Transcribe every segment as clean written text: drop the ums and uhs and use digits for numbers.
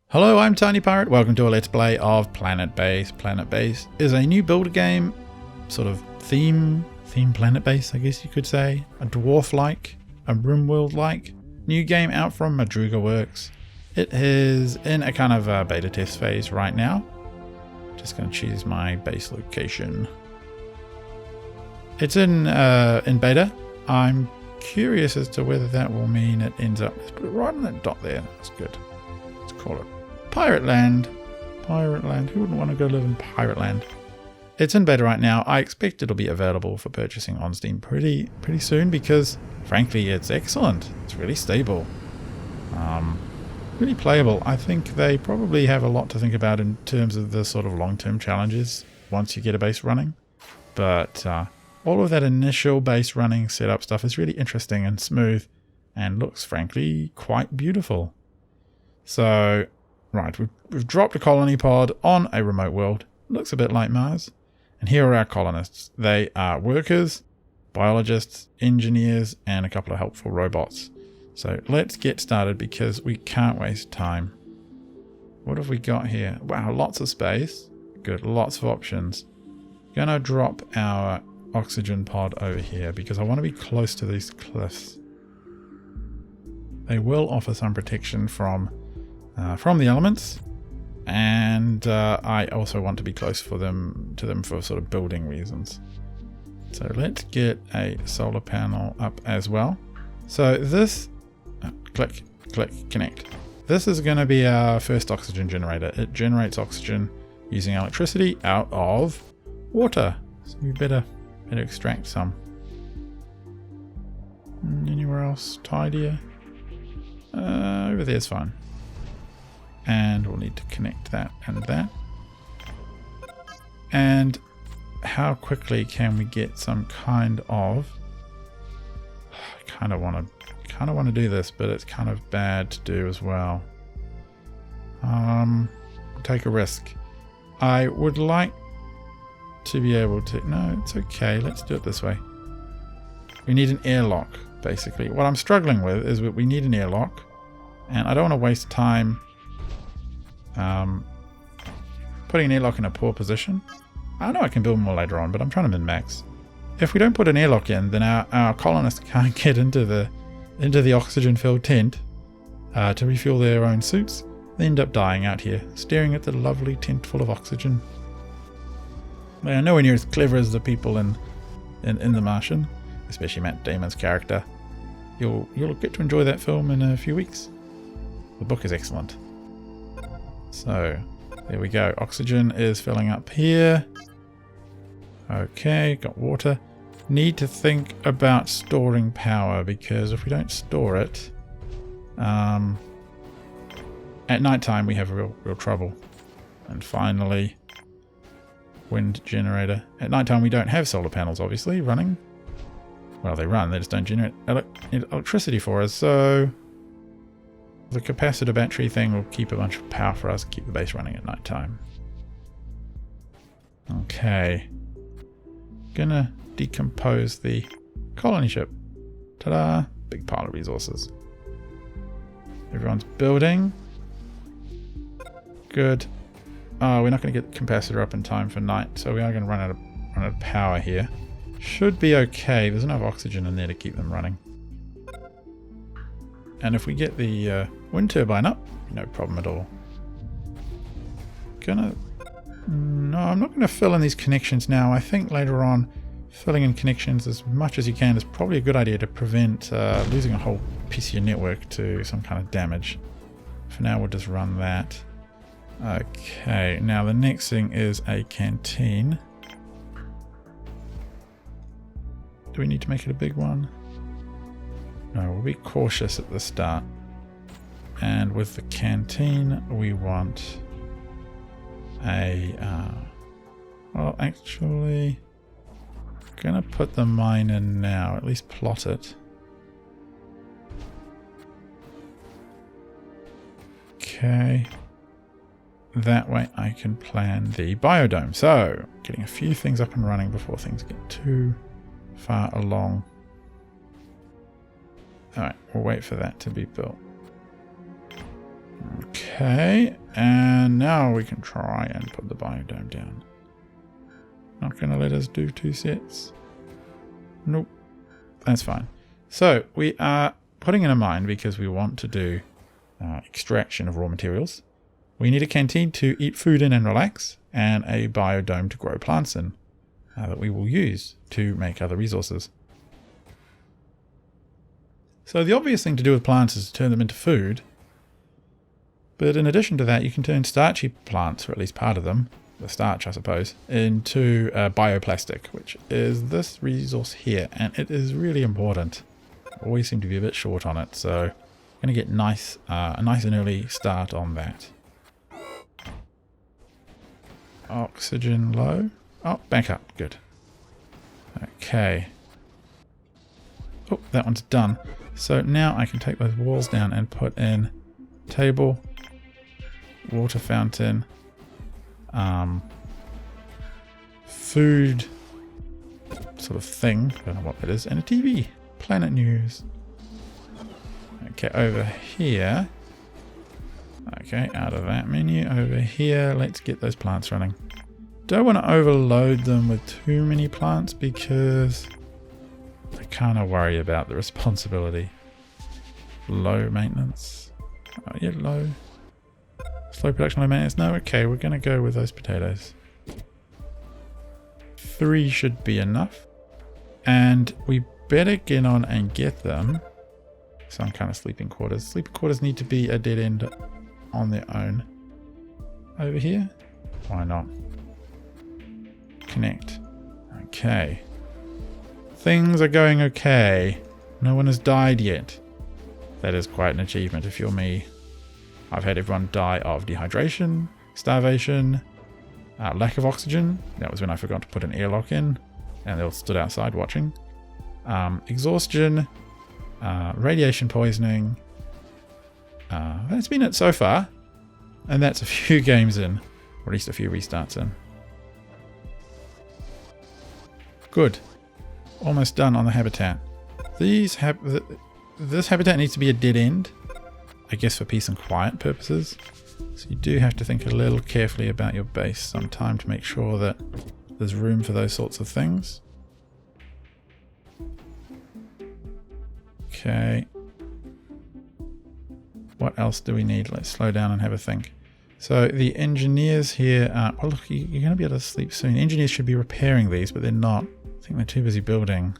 Hello, I'm TinyPirate. Welcome to a Let's Play of Planetbase. Planetbase is a new builder game, sort of theme Planetbase, I guess you could say. A dwarf-like, a Rimworld-like new game out from Madruga Works. It is in a kind of beta test phase right now. Just going to choose my base location. It's in beta. I'm curious as to whether that will mean it ends up. Let's put it right on that dot there. That's good. Let's call it Pirate Land. Pirate Land. Who wouldn't want to go live in Pirate Land? It's in beta right now. I expect it'll be available for purchasing on Steam pretty soon because, frankly, it's excellent. It's really stable. Really playable. I think they probably have a lot to think about in terms of the sort of long-term challenges once you get a base running. But all of that initial base running setup stuff is really interesting and smooth and looks, frankly, quite beautiful. So, right, we've dropped a colony pod on a remote world. Looks a bit like Mars. And here are our colonists. They are workers, biologists, engineers, and a couple of helpful robots. So let's get started because we can't waste time. What have we got here? Wow, lots of space. Good, lots of options. Gonna drop our oxygen pod over here because I want to be close to these cliffs. They will offer some protection from the elements, and I also want to be close to them for sort of building reasons. So let's get a solar panel up as well. So this, click, connect. This is going to be our first oxygen generator. It generates oxygen using electricity out of water. So we better extract some. Anywhere else tidier? Over there's fine. And we'll need to connect that and that. And how quickly can we get some kind of... I kind of want to do this, but it's kind of bad to do as well. Take a risk. I would like to be able to... No, it's okay. Let's do it this way. We need an airlock, basically. What I'm struggling with is that we need an airlock, and I don't want to waste time putting an airlock in a poor position. I know I can build more later on, but I'm trying to min-max. If we don't put an airlock in, then our colonists can't get into the oxygen-filled tent to refuel their own suits. They end up dying out here, staring at the lovely tent full of oxygen. They are nowhere near as clever as the people in The Martian, especially Matt Damon's character. You'll get to enjoy that film in a few weeks. The book is excellent. So, there we go. Oxygen is filling up here. Okay, got water. Need to think about storing power, because if we don't store it, at nighttime we have real trouble. And finally, wind generator. At nighttime we don't have solar panels, obviously, running. Well, they run, they just don't generate electricity for us, so the capacitor battery thing will keep a bunch of power for us, keep the base running at nighttime. Okay. Gonna decompose the colony ship. Ta-da! Big pile of resources. Everyone's building. Good. Oh, we're not going to get the capacitor up in time for night, so we are going to run out of power here. Should be okay. There's enough oxygen in there to keep them running. And if we get the wind turbine up, no problem at all. No, I'm not going to fill in these connections now. I think later on, filling in connections as much as you can is probably a good idea to prevent losing a whole piece of your network to some kind of damage. For now, we'll just run that. Okay, now the next thing is a canteen. Do we need to make it a big one? No, we'll be cautious at the start. And with the canteen, we want a... well, actually, I'm going to put the mine in now, at least plot it. Okay. That way I can plan the biodome. So, getting a few things up and running before things get too far along. Alright, we'll wait for that to be built. Okay, and now we can try and put the biodome down. Not going to let us do 2 sets. Nope, that's fine. So we are putting in a mine because we want to do extraction of raw materials. We need a canteen to eat food in and relax, and a biodome to grow plants in that we will use to make other resources. So the obvious thing to do with plants is to turn them into food. But in addition to that, you can turn starchy plants, or at least part of them, the starch I suppose, into bioplastic, which is this resource here. And it is really important. Always seem to be a bit short on it, so I'm going to get a nice and early start on that. Oxygen low. Oh, back up. Good. Okay. Oh, that one's done. So now I can take those walls down and put in table, water fountain, food sort of thing, don't know what that is, and a TV. Planet News. Okay, over here. Okay, out of that menu. Over here, let's get those plants running. Don't want to overload them with too many plants because I kind of worry about the responsibility. Low maintenance. Oh yeah, low. Slow production, low maintenance. No, okay, we're going to go with those potatoes. 3 should be enough. And we better get on and get them some kind of sleeping quarters. Sleeping quarters need to be a dead end on their own. Over here? Why not? Connect. Okay. Things are going okay. No one has died yet. That is quite an achievement if you're me. I've had everyone die of dehydration, starvation, lack of oxygen. That was when I forgot to put an airlock in and they all stood outside watching. Exhaustion, radiation poisoning. That's been it so far. And that's a few games in, or at least a few restarts in. Good. Almost done on the habitat. This habitat needs to be a dead end, I guess for peace and quiet purposes. So you do have to think a little carefully about your base sometime to make sure that there's room for those sorts of things. Okay. What else do we need? Let's slow down and have a think. So the engineers here are... Well, look, you're going to be able to sleep soon. Engineers should be repairing these, but they're not. I think they're too busy building.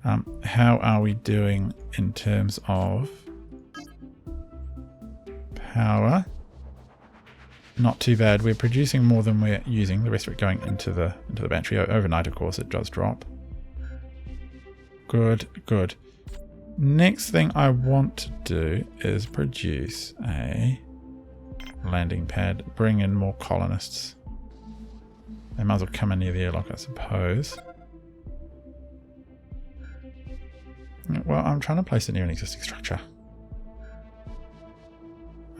How are we doing in terms of power? Not too bad. We're producing more than we're using. The rest of it going into the battery. Overnight, of course, it does drop. Good, good. Next thing I want to do is produce a landing pad. Bring in more colonists. They might as well come in near the airlock, I suppose. Well, I'm trying to place it near an existing structure.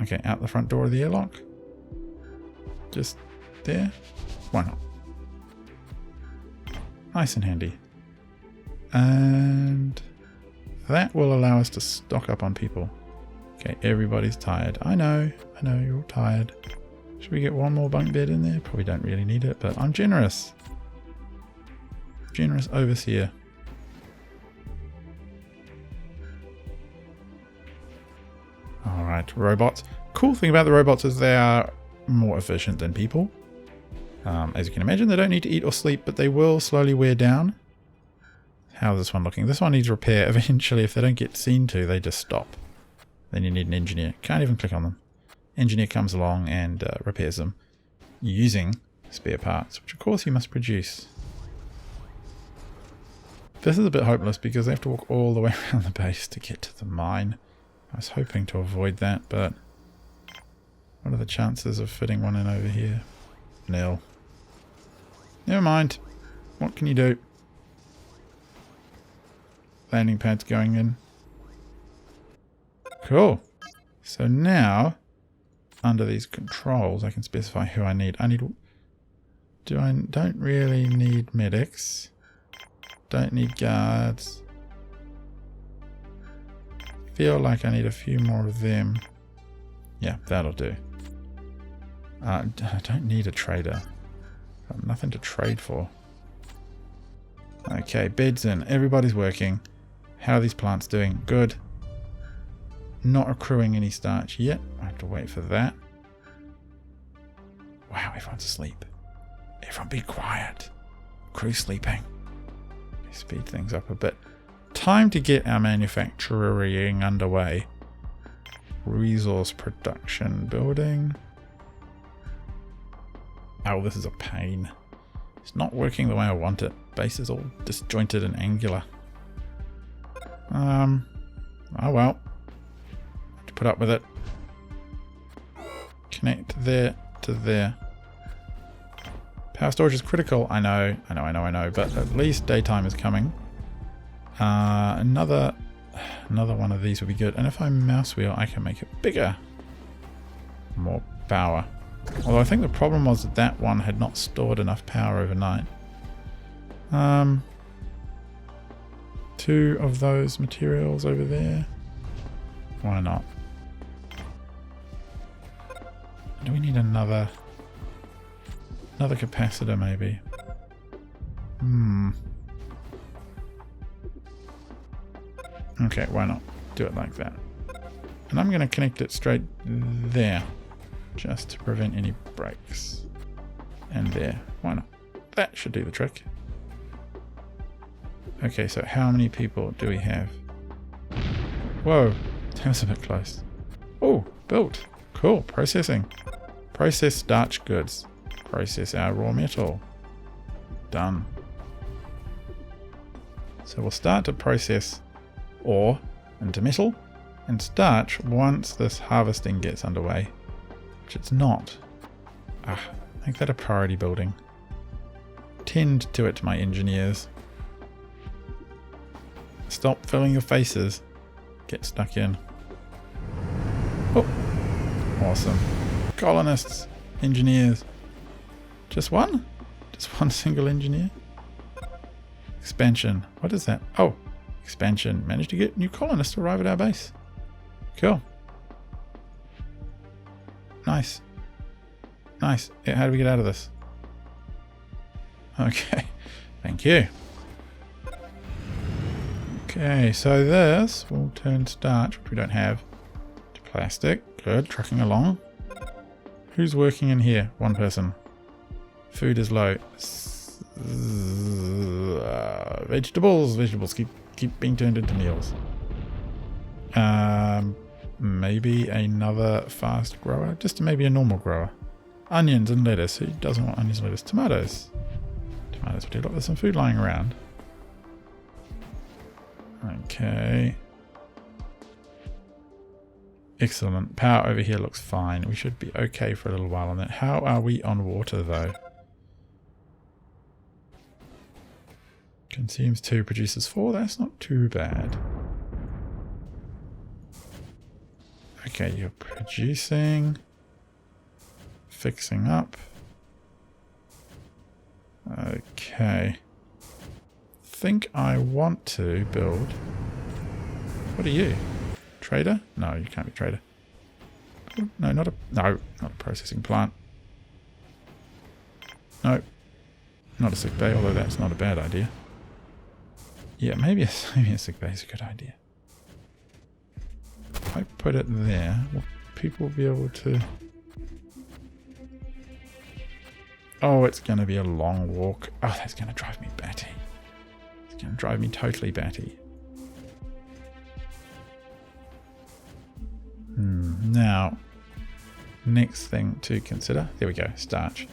Okay, out the front door of the airlock. Just there. Why not? Nice and handy. And that will allow us to stock up on people. Okay, everybody's tired. I know you're all tired. Should we get one more bunk bed in there? Probably don't really need it, but I'm generous. Generous overseer. Alright, robots. Cool thing about the robots is they are more efficient than people. As you can imagine, they don't need to eat or sleep, but they will slowly wear down. How's this one looking? This one needs repair. Eventually, if they don't get seen to, they just stop. Then you need an engineer. Can't even click on them. Engineer comes along and repairs them using spare parts, which of course you must produce. This is a bit hopeless because they have to walk all the way around the base to get to the mine. I was hoping to avoid that, but what are the chances of fitting one in over here? Nil. Never mind. What can you do? Landing pads going in. Cool. So now, under these controls, I can specify who I need. Don't really need medics. Don't need guards. Feel like I need a few more of them. Yeah, that'll do. I don't need a trader. Got nothing to trade for. Okay, beds in. Everybody's working. How are these plants doing? Good. Not accruing any starch yet. I have to wait for that. Wow, everyone's asleep. Everyone be quiet. Crew's sleeping. Speed things up a bit. Time to get our manufacturing underway. Resource production building. Oh, this is a pain. It's not working the way I want it. Base is all disjointed and angular. Oh well. Have to put up with it. Connect there to there. Power storage is critical. I know, but at least daytime is coming. Another one of these would be good. And if I mouse wheel, I can make it bigger. More power. Although I think the problem was that that one had not stored enough power overnight. 2 of those materials over there. Why not? Do we need another capacitor maybe? Okay, why not? Do it like that. And I'm going to connect it straight there. Just to prevent any breaks. And there. Why not? That should do the trick. Okay, so how many people do we have? Whoa, that was a bit close. Oh, built. Cool, processing. Process starch goods. Process our raw metal. Done. So we'll start to process ore into metal and starch once this harvesting gets underway. Which it's not. Make that a priority building. Tend to it, my engineers. Stop filling your faces. Get stuck in. Oh, awesome. Colonists, engineers. Just one? Just one single engineer? Expansion. What is that? Oh, expansion. Managed to get new colonists to arrive at our base. Cool. Nice. Nice. Yeah, how do we get out of this? Okay. Thank you. Okay, so this will turn starch, which we don't have, to plastic. Good. Trucking along. Who's working in here? One person. Food is low. Vegetables. Vegetables keep being turned into meals. Maybe another fast grower. Just maybe a normal grower. Onions and lettuce. Who doesn't want onions and lettuce? Tomatoes. Tomatoes will do. Look, there's some food lying around. Okay. Excellent. Power over here looks fine. We should be okay for a little while on that. How are we on water though? Consumes 2, produces 4. That's not too bad. Okay, you're producing. Fixing up. Okay. Think I want to build. What are you? Trader? No, you can't be trader. No, not a processing plant. No. Not a sick bay, although that's not a bad idea. Yeah, maybe a sick bay is a good idea. If I put it there, will people be able to... Oh, it's going to be a long walk. Oh, that's going to drive me batty. It's going to drive me totally batty. Now, next thing to consider... There we go, starch.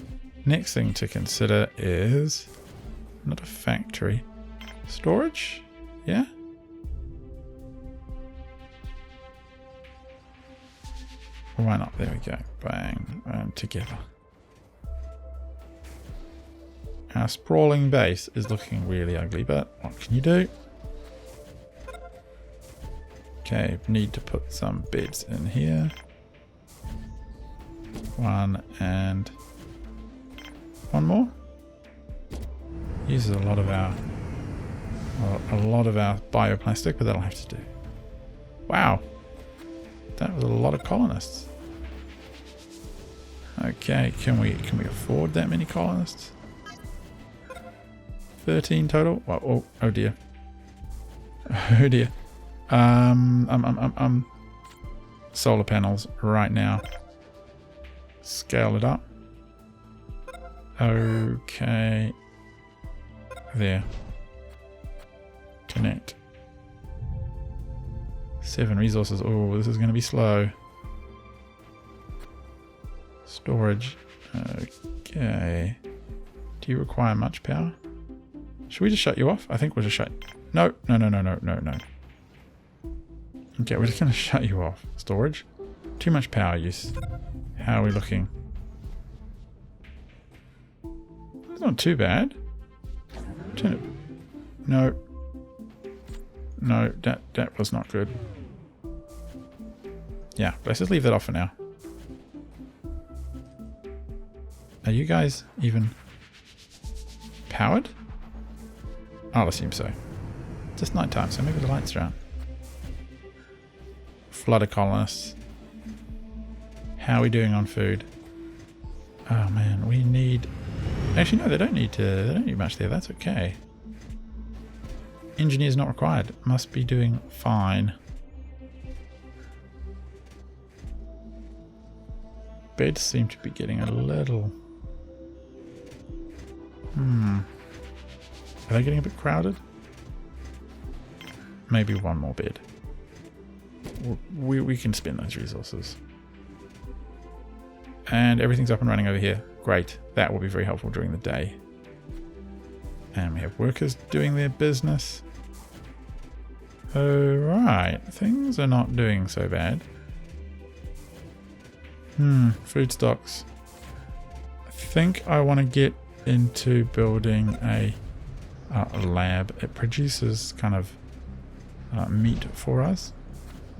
Next thing to consider is... Not a factory. Storage? Yeah? Why not? There we go. Bang. Together. Our sprawling base is looking really ugly, but what can you do? Okay, need to put some beds in here. 1 and 1 more. Uses a lot of our bioplastic, but that'll have to do. Wow, that was a lot of colonists. Okay, can we afford that many colonists? 13 total? Oh dear. Oh dear. Solar panels right now. Scale it up. Okay. There. Connect. 7 resources. Oh, this is going to be slow. Storage. Okay. Do you require much power? Should we just shut you off? I think we'll just shut... No. Okay, we're just going to shut you off. Storage. Too much power use. How are we looking? It's not too bad. Turn it. No. No, that was not good. Yeah, let's just leave that off for now. Are you guys even powered? I'll assume so. It's just night time, so maybe the lights are on. Flood of colonists. How are we doing on food? Oh man, we need... Actually no, they don't need much there, that's okay. Engineers not required. Must be doing fine. Beds seem to be getting a little... Are they getting a bit crowded? Maybe one more bed. We can spend those resources. And everything's up and running over here. Great. That will be very helpful during the day. And we have workers doing their business. Alright. Things are not doing so bad. Food stocks. I think I want to get into building a lab. It produces kind of meat for us.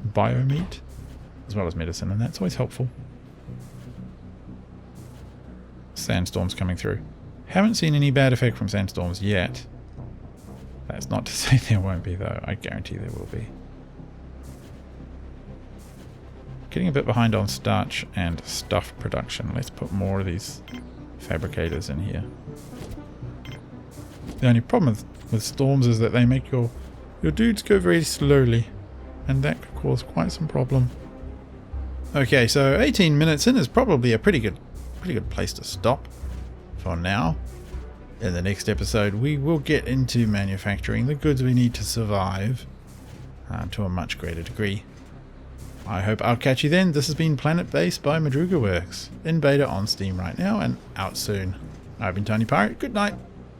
Bio meat. As well as medicine. And that's always helpful. Sandstorms coming through. Haven't seen any bad effect from sandstorms yet. That's not to say there won't be though. I guarantee there will be. Getting a bit behind on starch and stuff production. Let's put more of these fabricators in here. The only problem with storms is that they make your dudes go very slowly. And that could cause quite some problem. Okay, so 18 minutes in is probably a pretty good place to stop for now. In the next episode, we will get into manufacturing the goods we need to survive to a much greater degree. I hope I'll catch you then. This has been Planetbase by Madruga Works, in beta on Steam right now and out soon. I've been TinyPirate. Good night.